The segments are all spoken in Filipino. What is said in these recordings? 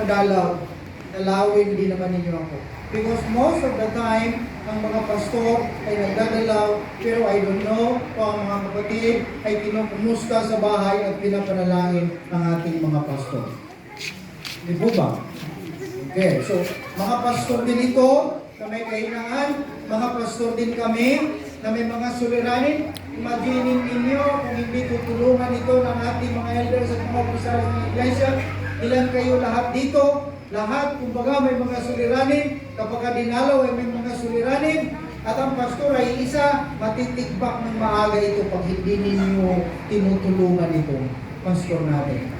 magdalaw, dalawin din naman ninyo ako. Because most of the time, ang mga pastor ay nagdadalaw, pero I don't know kung ang mga kapatid ay kinukumusta sa bahay at pinapanalangin ang ating mga pastor. Di po ba? Okay, so mga pastor din ito na may kahinaan, mga pastor din kami na may mga suliranin. Imagine ninyo kung hindi tutulungan ito ng ating mga elders at mga opisyales ng iglesia. Ilan kayo lahat dito? Lahat, kumbaga may mga suliranin. Kapag dinalaw ay may mga suliranin. At ang pastor ay isa, matitikbak ng maaga ito pag hindi ninyo tinutulungan ito. Pastor natin.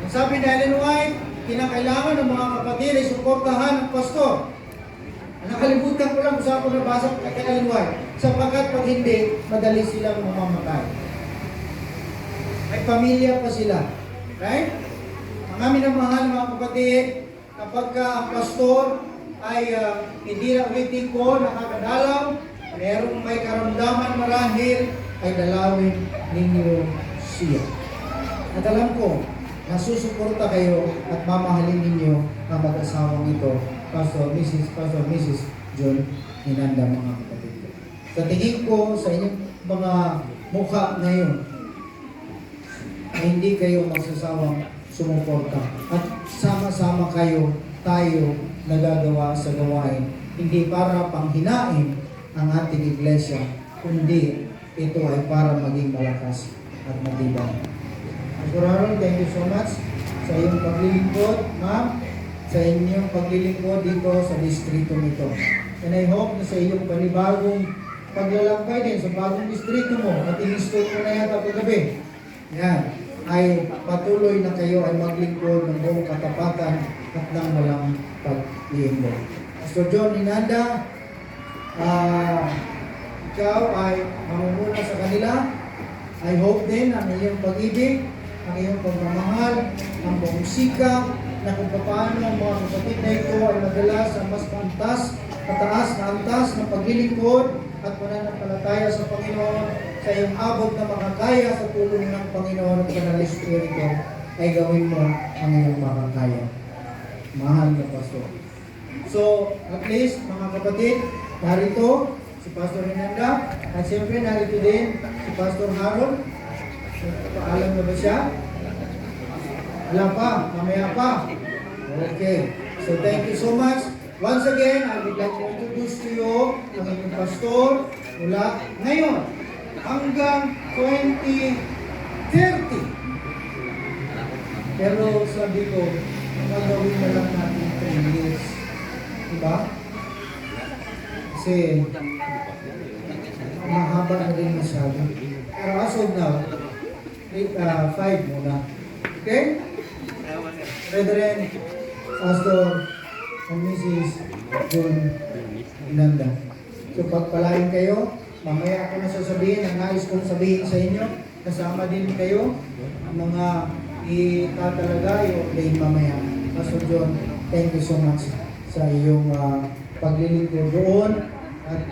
Sabi ni Ellen White, kinakailangan ng mga kapatid ay suportahan ang pastor. Nakalimutan ko lang kung saan ko nabasa kay Ellen White. Sapagkat pag hindi, madali silang mamamatay. May pamilya pa sila. Right? Ang aming namahal mga kapatid, kapag ang pastor ay hindi na ulitin ko, nakakadalaw, merong may karamdaman marahil, ay dalawin ninyo siya. At alam ko, nasusuporta kayo at mamahalin ninyo ang mag-asawang ito, Pastor Mrs. John Hinanda, mga kapatid ko. Sa tingin ko sa inyong mga mukha ngayon, ay hindi kayo magsasawang sumuporta. At sama-sama kayo, tayo nagagawa sa gawain. Hindi para panghinain ang ating iglesia, kundi ito ay para maging malakas at matibay. Pastor Aaron, thank you so much sa iyong paglilingkod, ma'am, sa inyong paglilingkod dito sa distrito nito. And I hope na sa iyong panibagong paglalakbay din sa bagong distrito mo at in-install mo na yata kagabi. Yan, ay patuloy na kayo ay maglingkod ng buong katapatan at ng walang pag-iingo. Pastor John Hinanda, ikaw ay mamumuna sa kanila. I hope din ang iyong pag-ibig, ang iyong pagmamahal, ang buong sikap, na kung paano ang mga kapatid na ito ay madala sa mas mataas na antas ng paglilingkod at pananampalataya sa Panginoon sa iyong abot na makakaya sa tulong ng Panginoon at Banal na Espiritu ay gawin mo ang iyong makakaya. Mahal na Pastor. So, at least, mga kapatid, narito si Pastor Hinanda at siyempre narito din si Pastor Harold. Paalam na ba siya? Wala pa, mamaya pa. Okay. So thank you so much. Once again, I would like to introduce to you ang inyong pastor mula ngayon hanggang 2030. Pero sabi ko, magagawin na lang natin 3 years. Diba? Kasi mahaba na rin masyado. Pero as of now, 5 muna. Okay? Brethren, Pastor and Mrs. John Hinanda. So pagpalain kayo, mamaya ako na sasabihin, ang nais kong sabihin sa inyo, kasama din kayo, ang mga itatalagay o day mamaya. Pastor John, thank you so much sa iyong paglilingkod doon at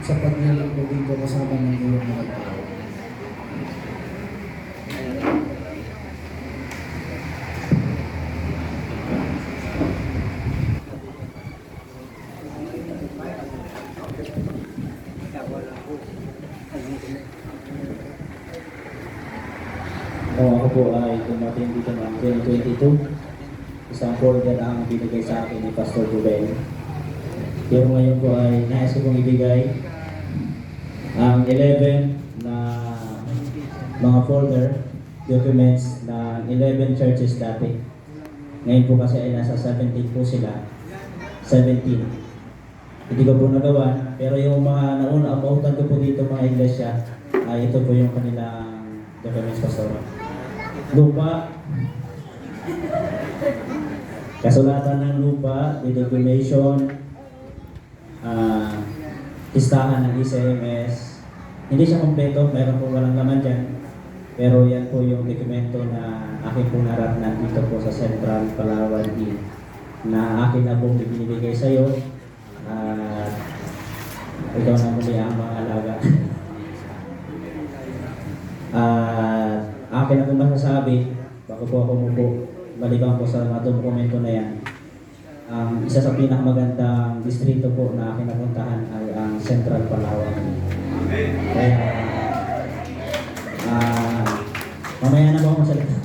sa paglilingkod dito kasama ng iyong mga ito. Ako po ay dumating dito noong 2022. Isang folder ang binigay sa akin ni Pastor Ruben. Pero ngayon po ay nais ko pong ibigay ang 11 na mga folder, documents na 11 churches dati. Ngayon po kasi ay nasa 17 po sila. 17. Hindi ko po nagawa, pero yung mga nauna, abutan ko po dito mga iglesia, ay ito po yung kanilang documents, Pastor. Lupa, kasulatan ng lupa, denomination, listahan ng ICMS. Hindi siya kompleto, mayroon po walang laman dyan. Pero yan po yung dokumento na akin po naratnan dito po sa Central Palawan Hill na akin na po ibinibigay sa iyo. Ikaw na muli ang mga alaga. Akin na po masasabi, bago po ako umupo, maliban po sa mga dokumento na yan, isa sa pinakamagandang distrito po na aking napuntahan ay ang Central Palawan. Kaya, mamaya na po ako magsalita.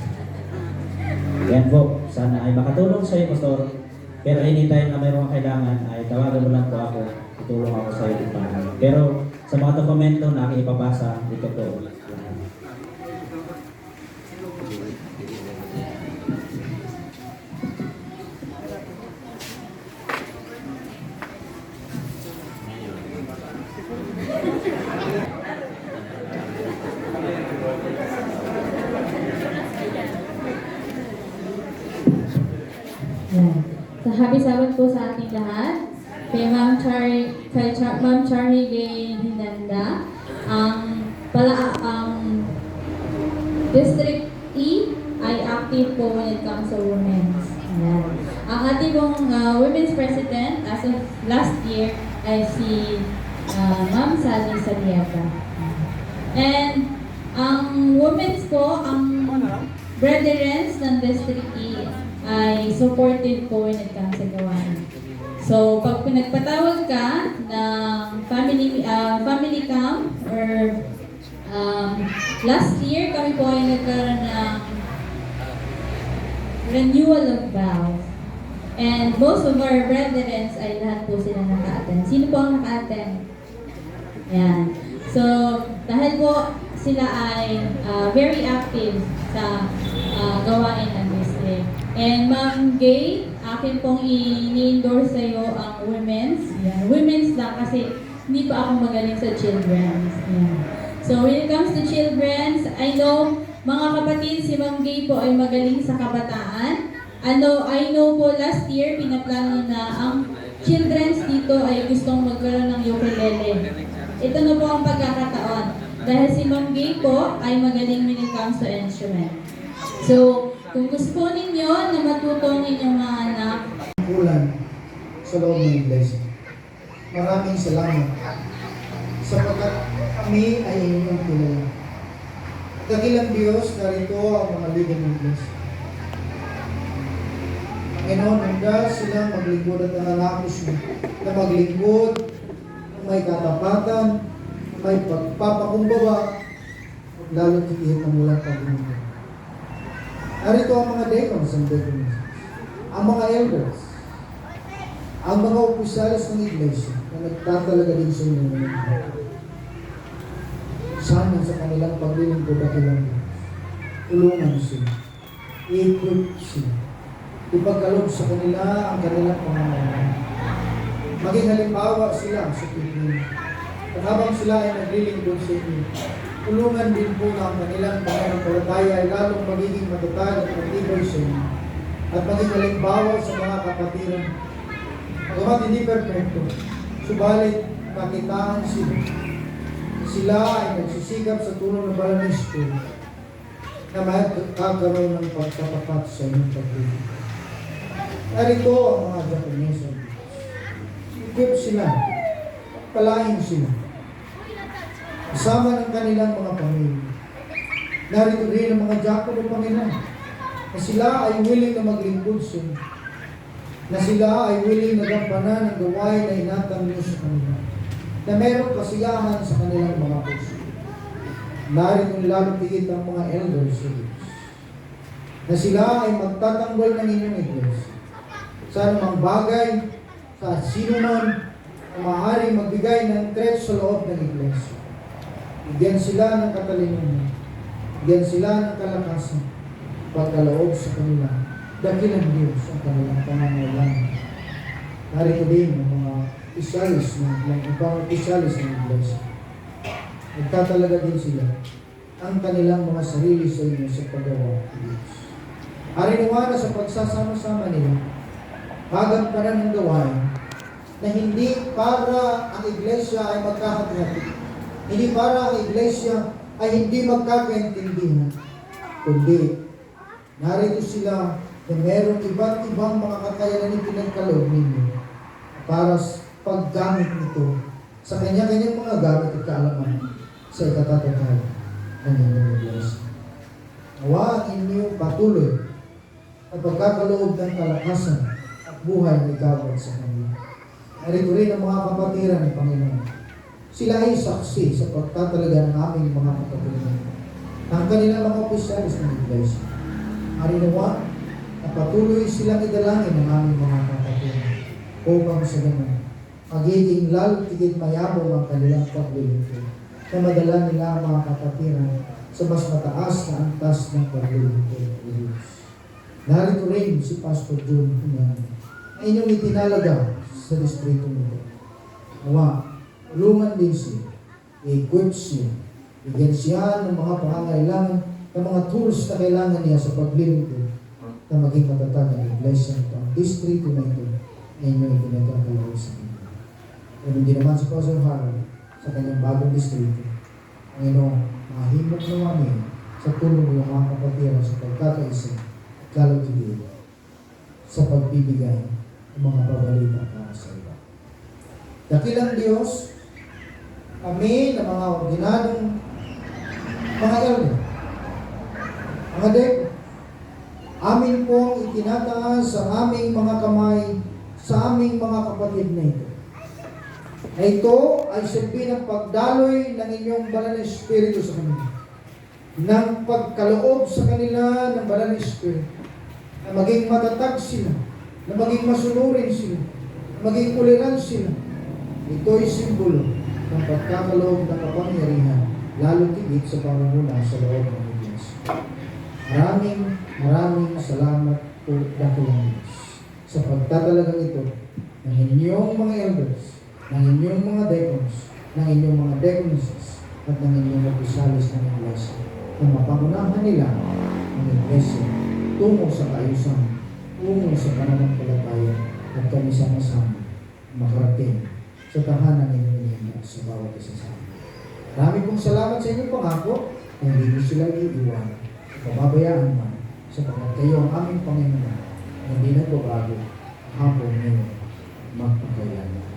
Yan po, sana ay makatulong sa iyo, Pastor. Pero anytime na mayroong kailangan, ay tawagan mo lang po ako, tutulong ako sa iyo. Pero sa mga dokumento na aking ipapasa, ito po. Yan. So, happy Sabbath po sa ating lahat. Kay Ma'am Charlie Gay Hinanda, District E ay active po when it comes to women's. Yan. Ang ating pong women's president as of last year ay si Ma'am Sally Saliaga. And ang women's po, ang brethren ng District E ay supportive po when it comes sa gawain. So, pag pinagpatawag ka ng family camp or last year kami po ay nagkaroon ng renewal of vows. And most of our brethren ay lahat po sila naka-attend. Sino po ang naka-attend? Yan. So, dahil po sila ay very active sa gawain ng district. And Ma'am Gay, akin pong i-endorse sa'yo ang women's. Yan. Women's lang kasi hindi pa ako magaling sa children's. Yan. So when it comes to children's, I know mga kapatid, si Ma'am Gay po ay magaling sa kabataan. I know po last year, pinaplano na ang children's dito ay gustong magkaroon ng ukulele. Ito na po ang pagkakataon. Dahil si Ma'am Gay po ay magaling when it comes to instrument. So, kung gusto po ninyo na matuto ang inyong mga anak, Kulang sa loob ng iglesia. Maraming salamat sapagkat kami ay inyong kilala. Dakilang Diyos, narito ang mga ligang ng iglesia. Panginoon, handa silang maglingkod at nananapos mo na maglingkod, may katapatan, may pagpapakumbaba, at lalo titihin ng mulang pag-ibig. Narito ang mga deacons and deaconesses, ang mga elders, ang mga opisyalis ng iglesia na nagtatalaga din sa inyo ng mga sana sa kanilang paglilingkod at ilang tulungan sila, i-equip sila, ipagkaloob sa kanila ang kanilang pangangailangan. Maging halimbawa sila sa paglilingkod. At habang sila ay naglilingkod sa inyo, tulungan din po na ang kanilang pananampalataya ay lalong magiging matatag at matibay sa inyo. At maging halimbawa sa mga kapatiran. Pagamat hindi perfecto, subalit nakitaan sila. Sila ay nagsisikap sa tulong ng Banal na Espiritu na magkakaroon ng pagkatapat sa inyong paglilingkod. Narito ang mga Japanese. Equip sila, palain sila, kasama ng kanilang mga pamilya. Narito rin ang mga Jacob ng Panginoon na sila ay willing na maglingkod sa inyo, na sila ay willing na gampanan ang gawain na inatang niyo sa kanila, na meron kasiyahan sa kanilang mga puso. Narito lalo tigit ang mga elders sa Diyos, na sila ay magtatanggol ng inyong iglesia sa anumang bagay, sa sino man na maaaring magbigay ng threat sa loob ng iglesia. Bigyan sila ng katalinuhan, bigyan sila ng kalakasan, pagkaloob sa kanila, dakilang Diyos ang kanilang pangangailangan. Narito din ang mga isyalis ng ibang isyalis ng iglesia. Nagtatalaga din sila ang kanilang mga sarili sa inyo sa paggawa ng Diyos. Arinawa na sa pagsasama-sama nila, pagampanan ng gawain na hindi para ang iglesia ay magkakatihati, hindi para ang iglesia ay hindi magkakaintindihan, kundi narito sila na mayroong iba't ibang mga kakayanan na pinagkaloob ninyo para paggamit nito sa kanya-kanyang mga gamit at kaalaman sa ikatatagay ng inyong iglesia. Nawa ang inyong patuloy at pagkakaloob ng kalakasan at buhay na igawad sa kanila. Narito rin ang mga kapatiran ng Panginoon. Sila ay saksi sa pagtatalaga ng aming mga kapatiran. Ang kanilang mga opisyalis ng Iglesia. Arinawa na patuloy silang idalangin ng aming mga kapatiran upang sa ganun magiging lalo tigit mayabong ang kanilang paglilingkod na madala nila ang mga kapatiran sa mas mataas na antas ng paglilingkod ng Diyos. Narito rin si Pastor June na inyong itinalaga sa distrito nito. Nawa, tulungan din siya, i-equip siya, bigyan siya ng mga pangangailangan, ng mga tools na kailangan niya sa paglilingkod na maging matatag ang iglesia nito. Ang distrito na ito ay inyong itinagagalaw sa inyo. Pero hindi naman si Pastor Harold sa kanyang bagong distrito. Panginoon, mahimok naman niya sa tulong ng mga kapatiran sa pagkakaisa at kalagigil sa pagbibigay ng mga pabalita para sa iba. Dakilang Diyos, kami na mga ordinadong mga elder, mga dek, amin pong itinataas sa aming mga kamay sa aming mga kapatid na ito. Na ito ay silbi ng pagdaloy ng inyong banal na Espiritu sa kanila. Ng pagkaloob sa kanila ng banal na Espiritu. Na maging matatag sila. Na maging masunurin sila. Na maging uliran sila. Ito ay simbolo ng pagkakaloob ng kapangyarihan, lalo tigit sa pangunguna sa loob ng Iglesia. Maraming salamat po dakilang Diyos sa pagtatalagang ito ng inyong mga elders, ng inyong mga deacons, ng inyong mga deaconesses, at ng inyong opisyalis ng Iglesia, na mapangunahan nila ang Iglesia tungo sa kaayusan, tungo sa pananampalataya, at kami sama-sama makarating sa tahanan ng inyong sa bawat isa sa amin. Marami pong salamat sa inyong pangako na hindi niyo sila iiwan, pababayaan man, sapagkat kayo ang aming Panginoon na hindi nagbabago hapon ngayon magpakailanman.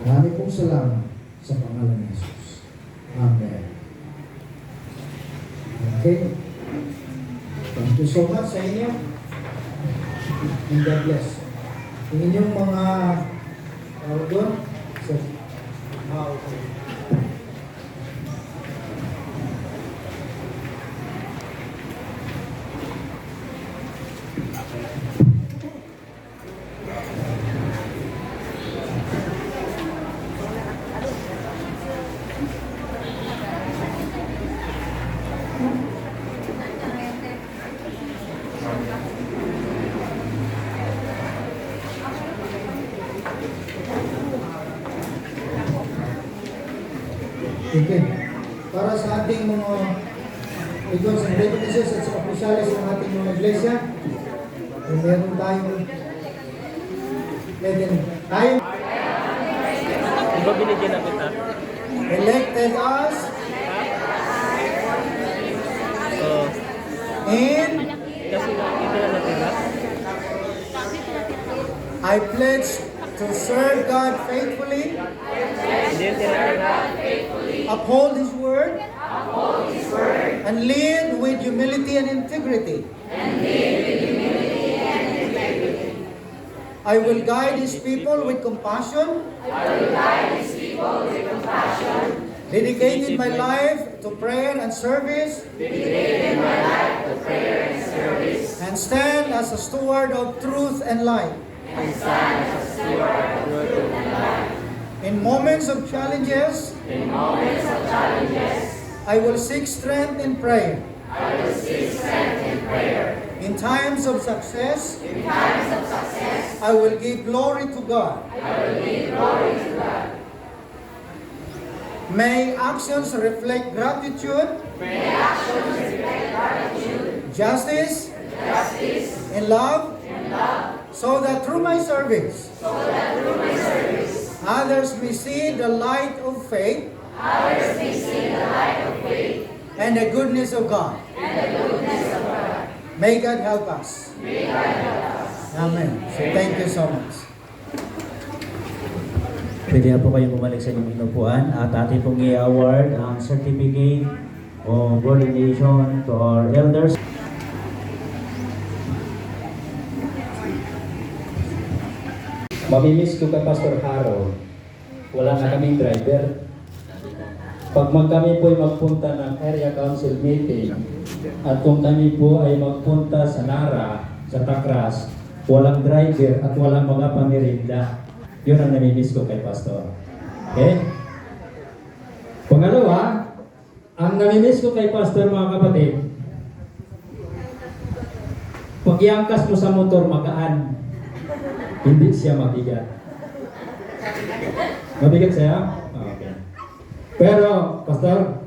Marami pong salamat sa pangalan ni Jesus. Amen. Okay. Thank you so much sa inyo. And God bless. Yung inyong mga doon. Okay. Okay. Para sa ating mga leaders and deaconesses at sa opisyalis ng ating mga iglesia, meron tayong Diba binigyan na kita? elected us and Kasi nakita na natin na. I pledge to serve God faithfully, Hindi yan tinatira. uphold His word, and lead with humility and integrity. I will guide His people with compassion, dedicating my life to prayer and service, and stand as a steward of truth and light. In moments of challenges, I will seek strength in prayer. In times of success, I will give glory to God. May actions reflect gratitude, justice, and love, so that through my service, others may see the light of faith, and the goodness of God. May God help us. Amen. So thank you so much. Pwede na po kayong bumalik sa inyong inupuan at ating pong i-award ang certificate of ordination to our elders. Mamimiss ko kay Pastor Harold. Wala na kaming driver. Pag kami po ay magpunta ng area council meeting at kung kami po ay magpunta sa Nara, sa Tacras, walang driver at walang mga pamirinda. Yun ang namimiss ko kay Pastor. Okay? Pangalawa, ang namimiss ko kay Pastor, mga kapatid, pag iangkas mo sa motor, magaan. Hindi siya mabigat. Mabigat siya? Okay. Pero, Pastor,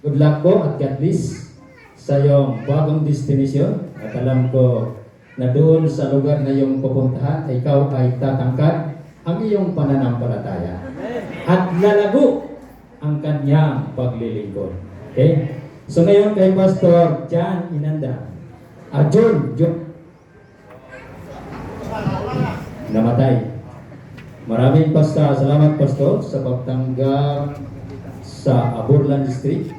good luck po at God bless sa iyong bagong destination. At alam ko na doon sa lugar na iyong pupuntahan, ikaw ay tatangkad ang iyong pananampalataya. At lalago ang kanyang paglilingkod. Okay? So ngayon kay Pastor John Inanda. John namatay. Maraming salamat Pastor sa pagtanggap sa Aburlan District.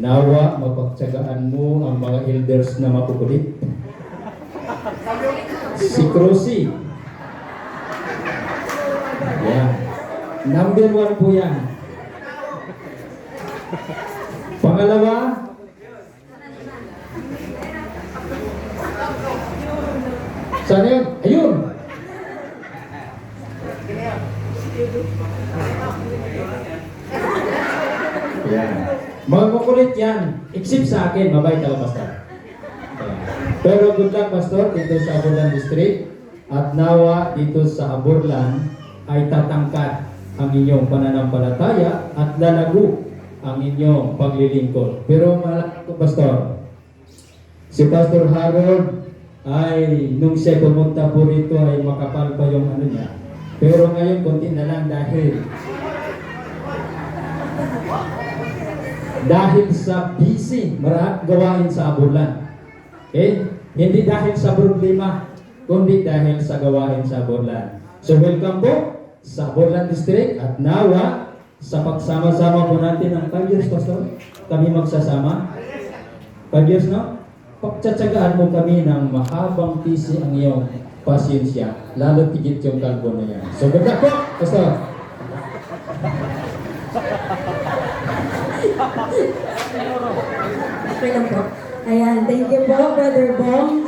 Nawa mapagtsagaan mo ang mga elders na mapukulit. Si Cruci. Yan. Number 1 po yan. Pangalawa, saan yun? Ayun! Yan. Mga makulit yan. Except sa akin, mabait ako, Pastor. Yan. Pero good luck, Pastor, dito sa Aburlan District. At nawa dito sa Aburlan ay tatangkad ang inyong pananampalataya at lalago ang inyong paglilingkod. Pero malaki ko, Pastor, si Pastor Harold ay nung siya pumunta po rito ay makapal pa yung ano niya. Pero ngayon konti na lang dahil sa busy maraming gawain sa Aburlan. Okay? Hindi dahil sa problema, kundi dahil sa gawain sa Aburlan. So welcome po sa Aburlan District at nawa sa pagsama-sama po natin ng 5 years, Pastor. Kami magsasama. 5 years, no? Pagtsatsagaan mo kami ng mahabang tisi ang iyong pasensya, lalo tigit yung kalbo na yan. So, good luck po, Pastor. Okay lang po. Ayan, thank you po, Brother Bong.